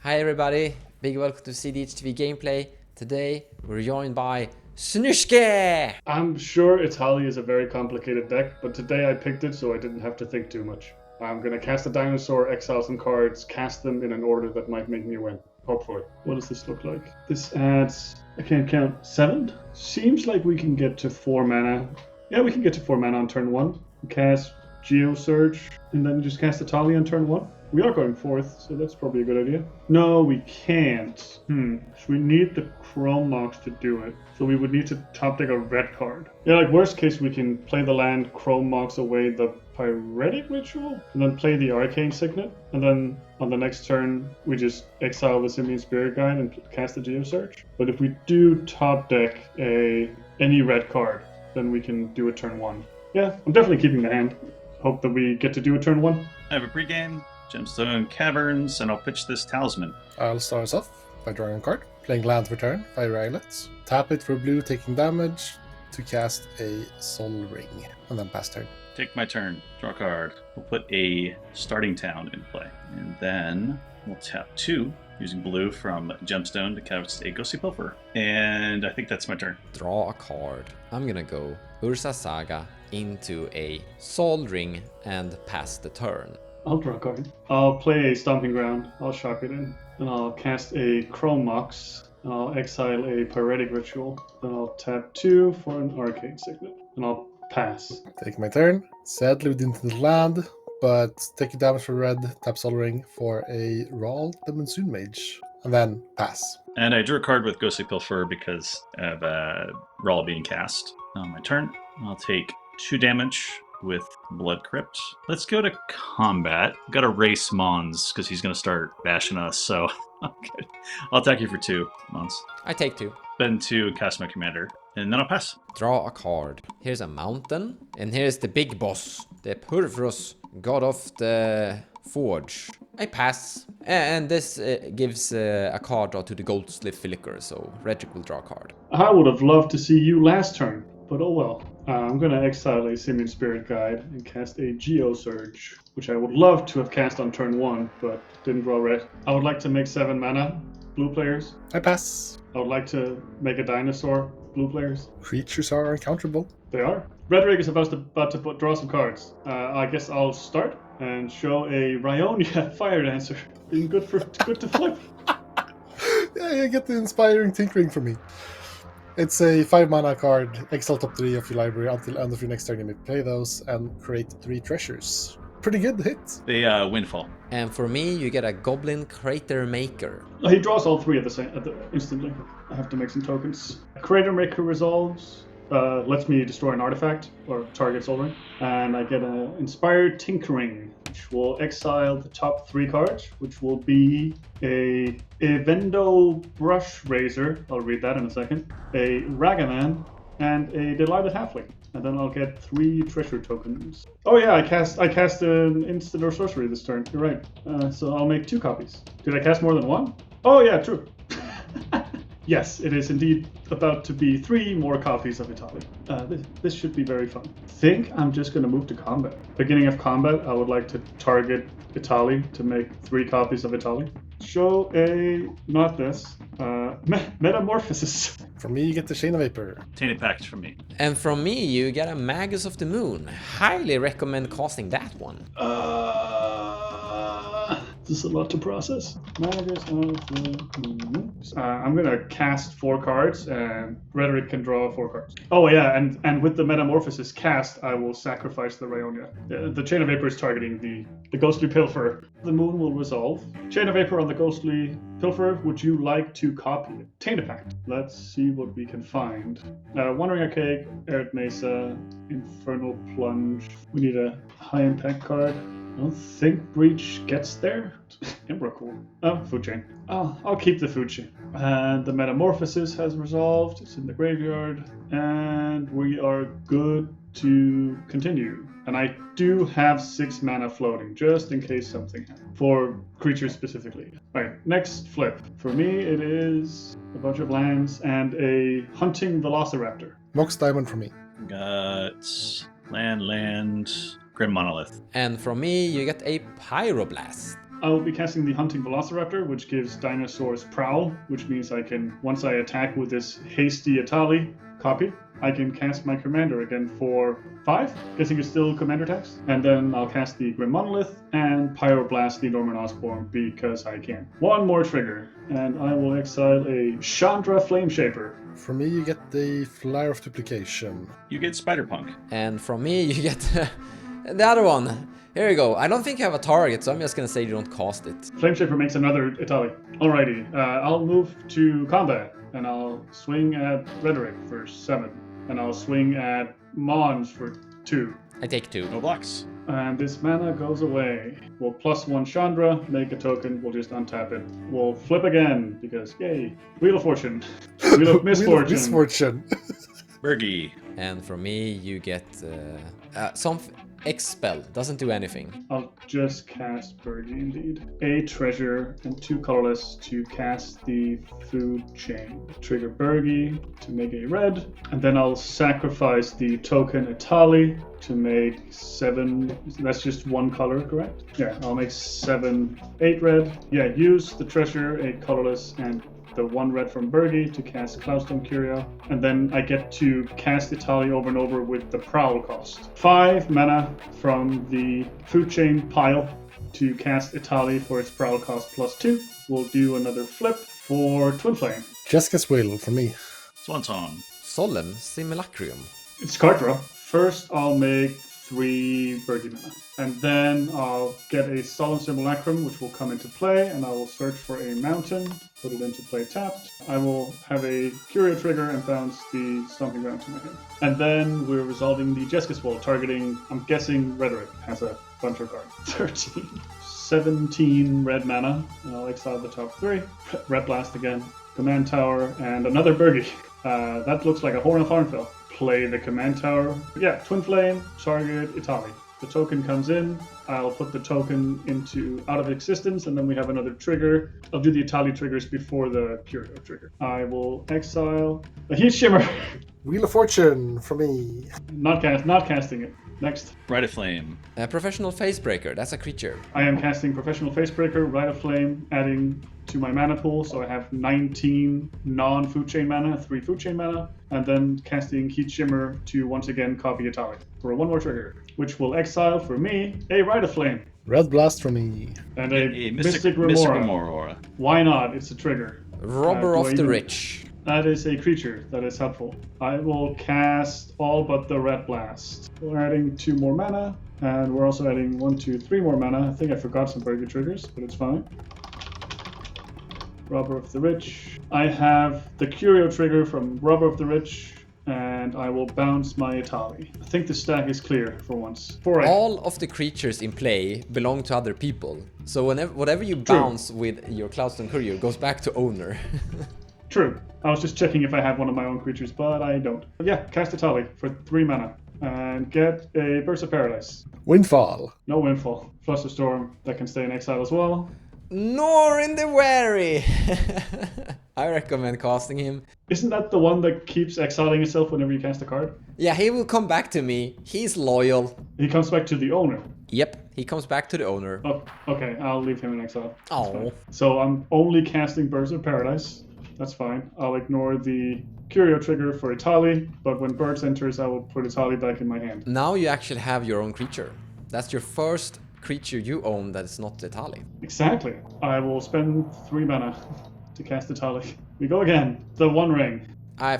Hi everybody, big welcome to cEDH TV gameplay. Today we're joined by Snushke! I'm sure Etali is a very complicated deck, but today I picked it so I didn't have to think too much. I'm gonna cast a dinosaur, exile some cards, cast them in an order that might make me win. Hopefully. What does this look like? This adds, I can't count, 7? Seems like we can get to 4 mana. Yeah, we can get to 4 mana on turn 1. Cast Geosurge, and then just cast Etali on turn 1. We are going 4th, so that's probably a good idea. No, we can't. So we need the Chrome Mox to do it. So we would need to top deck a red card. Yeah, like worst case, we can play the land, Chrome Mox away the Pyretic Ritual, and then play the Arcane Signet. And then on the next turn, we just exile the Simian Spirit Guide and cast the Geosurge. But if we do top deck any red card, then we can do a turn 1. Yeah, I'm definitely keeping the hand. Hope that we get to do a turn 1. I have a pregame, Gemstone Caverns, and I'll pitch this Talisman. I'll start us off by drawing a card, playing land for turn, Fire Islets. Tap it for blue, taking damage to cast a Sol Ring, and then pass turn. Take my turn, draw a card. We'll put a starting town in play. And then we'll tap 2, using blue from Gemstone to cast a Ghostly Pilfer. And I think that's my turn. Draw a card. I'm gonna go Urza Saga into a Sol Ring and pass the turn. I'll draw a card. I'll play a Stomping Ground. I'll shock it in. Then I'll cast a Chrome Mox. I'll exile a Pyretic Ritual. Then I'll tap 2 for an Arcane Signet. And I'll pass. Take my turn, sadly into the land, but take damage for red, tap Sol Ring for a Rawl the Monsoon Mage, and then pass. And I drew a card with Ghostly Pilfer because of Rawl being cast. On my turn, I'll take 2 damage with Blood Crypt. Let's go to combat. Gotta race Mons because he's gonna start bashing us, so okay. I'll attack you for 2, Mons. I take 2. Spend 2 and cast my commander, and then I'll pass. Draw a card. Here's a mountain, and here's the big boss, the Purohoros God of the Forge. I pass. And this gives a card draw to the Ghostly Flicker, so Rhetoric will draw a card. I would have loved to see you last turn, but oh well. I'm going to exile a Simian Spirit Guide and cast a Geosurge, which I would love to have cast on turn 1, but didn't draw red. I would like to make 7 mana, blue players. I pass. I would like to make a dinosaur, blue players. Creatures are uncounterable. They are. Rhetoric is about to draw some cards. I guess I'll start and show a Ryonia Fire Dancer. Being good to flip. Yeah, you get the inspiring tinkering from me. It's a 5 mana card, exile top 3 of your library until end of your next turn. You may play those and create 3 treasures. Pretty good hit. The Windfall. And for me, you get a Goblin Crater Maker. He draws all 3 instantly. I have to make some tokens. Crater Maker resolves. Lets me destroy an artifact or target Sol Ring. And I get an Inspired Tinkering, which will exile the top 3 cards, which will be a Vendo Brush Razor, I'll read that in a second, a Ragavan, and a Delighted Halfling. And then I'll get 3 treasure tokens. Oh yeah, I cast an instant or sorcery this turn, you're right. So I'll make 2 copies. Did I cast more than 1? Oh yeah, true. Yes, it is indeed about to be 3 more copies of Etali. This should be very fun. I think I'm just going to move to combat. Beginning of combat, I would like to target Etali to make 3 copies of Etali. Show not this, Metamorphosis. From me, you get the Chain of Vapor. Tainted Pact from me. And from me, you get a Magus of the Moon. Highly recommend casting that one. This is a lot to process. Magus of the Moon. I'm gonna cast 4 cards, and Rhetoric can draw 4 cards. Oh yeah, and with the Metamorphosis cast, I will sacrifice the Ryonia. The Chain of Vapor is targeting the Ghostly Pilfer. The Moon will resolve. Chain of Vapor on the Ghostly Pilfer. Would you like to copy it? Tainted Pact. Let's see what we can find. Wandering Archaic, Arid Mesa, Infernal Plunge. We need a high impact card. I don't think Breach gets there. Emrakul. Oh, Food Chain. Oh, I'll keep the Food Chain. And the Metamorphosis has resolved. It's in the graveyard. And we are good to continue. And I do have 6 mana floating, just in case something happens. For creatures specifically. Alright, next flip. For me, it is a bunch of lands and a Hunting Velociraptor. Mox Diamond from me. Got land, Grim Monolith. And from me, you get a Pyroblast. I will be casting the Hunting Velociraptor, which gives dinosaurs prowl, which means I can, once I attack with this hasty Etali copy, I can cast my commander again for 5. Guessing it's still commander text. And then I'll cast the Grim Monolith and Pyroblast the Norman Osborn because I can. One more trigger, and I will exile a Chandra Flameshaper. For me, you get the Flyer of Duplication. You get Spider-Punk. And from me, you get the other one. Here you go. I don't think you have a target, so I'm just gonna say you don't cast it. Flameshaper makes another Etali. Alrighty, I'll move to combat, and I'll swing at Rhetoric for 7. And I'll swing at Mons for 2. I take 2. No blocks. And this mana goes away. We'll +1 Chandra, make a token, we'll just untap it. We'll flip again, because yay. Wheel of Fortune. Wheel of Misfortune. Wheel of Misfortune. Bergie. And from me, you get some Expel. Doesn't do anything. I'll just cast Bergie indeed. A treasure and 2 colorless to cast the food chain. Trigger Bergie to make a red, and then I'll sacrifice the token Etali to make 7. That's just 1 color, correct? Yeah, I'll make 8 red. Yeah, use the treasure, a colorless, and the 1 red from Bergie to cast Cloudstone Curio, and then I get to cast Etali over and over with the Prowl cost. 5 mana from the food chain pile to cast Etali for its Prowl cost +2. We'll do another flip for Twin Flame. Jessica's Will for me. Swansong. Solemn Simulacrum. It's card draw. First, I'll make 3 Bergie mana. And then I'll get a Solemn Simulacrum, which will come into play, and I will search for a mountain, put it into play tapped. I will have a Curio trigger and bounce the Stomping Ground to my hand. And then we're resolving the Jessica's Will, targeting, I'm guessing Rhetoric has a bunch of cards. 13. 17 red mana, and I'll exile the top 3. Red Blast again, Command Tower, and another Bergie. That looks like a Horn of Thornfell. Play the Command Tower. Yeah, Twin Flame, target Etali. The token comes in, I'll put the token out of existence, and then we have another trigger. I'll do the Etali triggers before the Curio trigger. I will exile a Heat Shimmer. Wheel of Fortune for me. Not casting it. Next. Rite of Flame. Professional Facebreaker. That's a creature. I am casting Professional Facebreaker, Rite of Flame, adding to my mana pool, so I have 19 non-food chain mana, 3 food chain mana, and then casting Heat Shimmer to once again copy Etali for 1 more trigger, which will exile for me a Rite of Flame. Red Blast for me. And a Mystic Remora. Why not? It's a trigger. Robber of the Rich. That is a creature that is helpful. I will cast all but the Red Blast. We're adding 2 more mana, and we're also adding 1, 2, 3 more mana. I think I forgot some Bergie triggers, but it's fine. Robber of the Rich. I have the Curio trigger from Robber of the Rich, and I will bounce my Etali. I think the stack is clear for once. All of the creatures in play belong to other people. So whatever you bounce with your Cloudstone Courier goes back to owner. True. I was just checking if I have one of my own creatures, but I don't. But yeah, cast Etali for 3 mana. And get a Burst of Paradise. Windfall. No Windfall. Flusterstorm that can stay in exile as well. Nor in the Wary! I recommend casting him. Isn't that the one that keeps exiling itself whenever you cast a card? Yeah, he will come back to me. He's loyal. He comes back to the owner. Yep, he comes back to the owner. Oh, okay, I'll leave him in exile. Oh. So I'm only casting Burst of Paradise. That's fine. I'll ignore the Curio trigger for Etali, but when Birds enters, I will put Etali back in my hand. Now you actually have your own creature. That's your first creature you own that is not Etali. Exactly. I will spend 3 mana to cast Etali. We go again. The One Ring.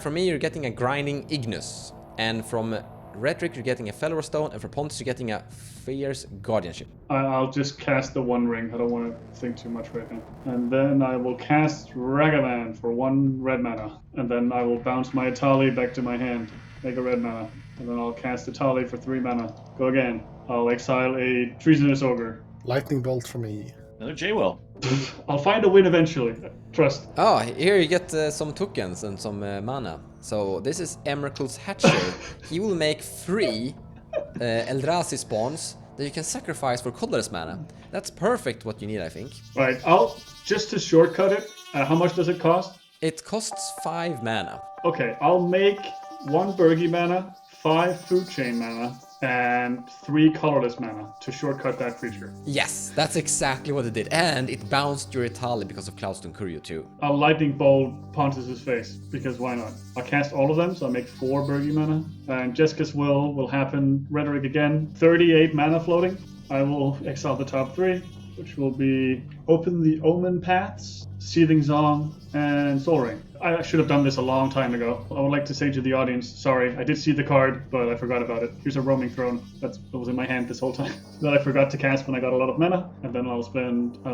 From me, you're getting a Grinding Ignis. And from Rhetoric, you're getting a Fellowar Stone. And from Pontus, you're getting a Fierce Guardianship. I'll just cast the One Ring. I don't want to think too much right now. And then I will cast Ragavan for 1 red mana. And then I will bounce my Etali back to my hand. Make a red mana. And then I'll cast Etali for 3 mana. Go again. I'll exile a Treasonous Ogre. Lightning Bolt for me. Another J-Will. I'll find a win eventually. Trust. Oh, here you get some tokens and some mana. So this is Emerald's Hatcher. He will make 3 Eldrazi spawns that you can sacrifice for colorless mana. That's perfect what you need, I think. Right, just to shortcut it, how much does it cost? It costs 5 mana. Okay, I'll make 1 Bergie mana, 5 food chain mana and 3 colorless mana to shortcut that creature. Yes, that's exactly what it did. And it bounced your Etali because of Cloudstone Courier too. I'll lightning bolt Pontus's face, because why not? I'll cast all of them, so I'll make 4 Burgy mana. And Jessica's will happen. Rhetoric again. 38 mana floating. I will exile the top 3, which will be Open the Omen Paths, Seething Song, and Soul Ring. I should have done this a long time ago. I would like to say to the audience, sorry, I did see the card, but I forgot about it. Here's a Roaming Throne that was in my hand this whole time that I forgot to cast when I got a lot of mana. And then I'll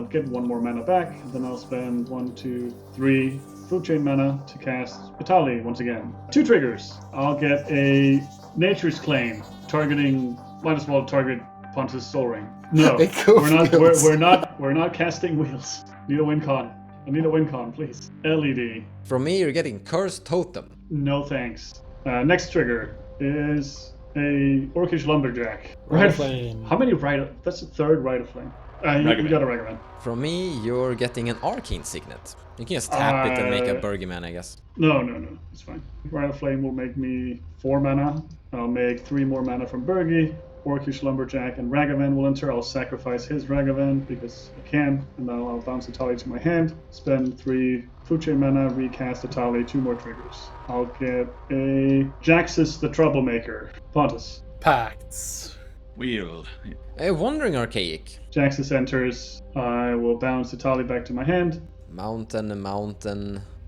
get 1 more mana back, and then I'll spend 1, 2, 3 food chain mana to cast Etali once again. 2 triggers. I'll get a Nature's Claim, targeting, might as well target Pontus' Soul Ring. No, we're not casting wheels. Need a win con. I need a win con, please. LED. From me, you're getting Cursed Totem. No thanks. Next trigger is a Orcish Lumberjack. Rite of Flame. How many Rite? That's the 3rd Rite of Flame. You got a Ragavan. From me, you're getting an Arcane Signet. You can just tap it and make a Burgyman, I guess. No, it's fine. Rite of Flame will make me 4 mana. I'll make 3 more mana from Burgy. Orcish Lumberjack and Ragavan will enter. I'll sacrifice his Ragavan because I can, and then I'll bounce Etali to my hand, spend 3 food chain mana, recast Etali, 2 more triggers. I'll get a Jaxus the Troublemaker. Pontus. Pacts. Wheel. Wandering Archaic. Jaxus enters. I will bounce Etali back to my hand. Mountain.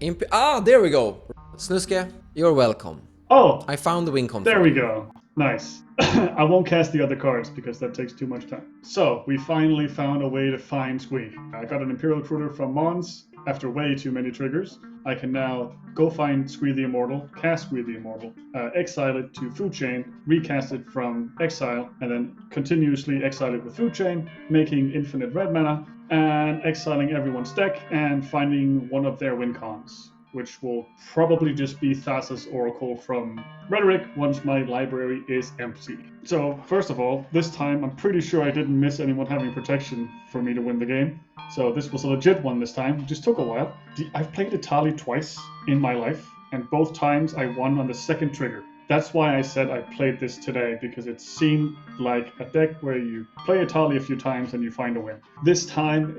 There we go. Snuske, you're welcome. Oh, I found the win con. there we go. Nice. I won't cast the other cards because that takes too much time. So, we finally found a way to find Squee. I got an Imperial Recruiter from Mons after way too many triggers. I can now go find Squee the Immortal, cast Squee the Immortal, exile it to Food Chain, recast it from exile, and then continuously exile it with Food Chain, making infinite red mana, and exiling everyone's deck and finding one of their win cons, which will probably just be Thassa's Oracle from Rhetoric once my library is empty. So, first of all, this time I'm pretty sure I didn't miss anyone having protection for me to win the game. So this was a legit one this time. It just took a while. I've played Etali twice in my life, and both times I won on the 2nd trigger. That's why I said I played this today, because it seemed like a deck where you play Etali a few times and you find a win. This time,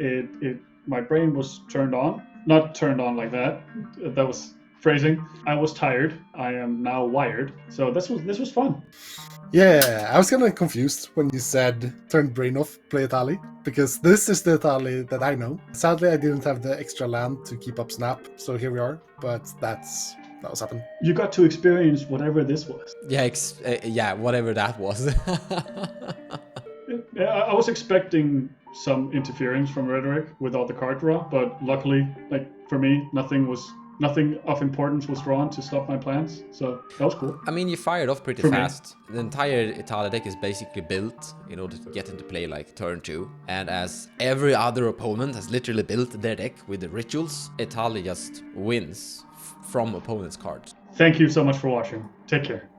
my brain was turned on. Not turned on like that. That was phrasing. I was tired. I am now wired. So this was fun. Yeah, I was kind of confused when you said turn brain off, play Etali, because this is the Etali that I know. Sadly, I didn't have the extra land to keep up Snap, so here we are. But that was happening. You got to experience whatever this was. Yeah, whatever that was. I was expecting some interference from Rhetoric with all the card draw, but luckily, like for me, nothing of importance was drawn to stop my plans, so that was cool. I mean, you fired off pretty fast. The entire Etali deck is basically built in order to get into play like turn 2, and as every other opponent has literally built their deck with the rituals, Etali just wins from opponent's cards. Thank you so much for watching. Take care.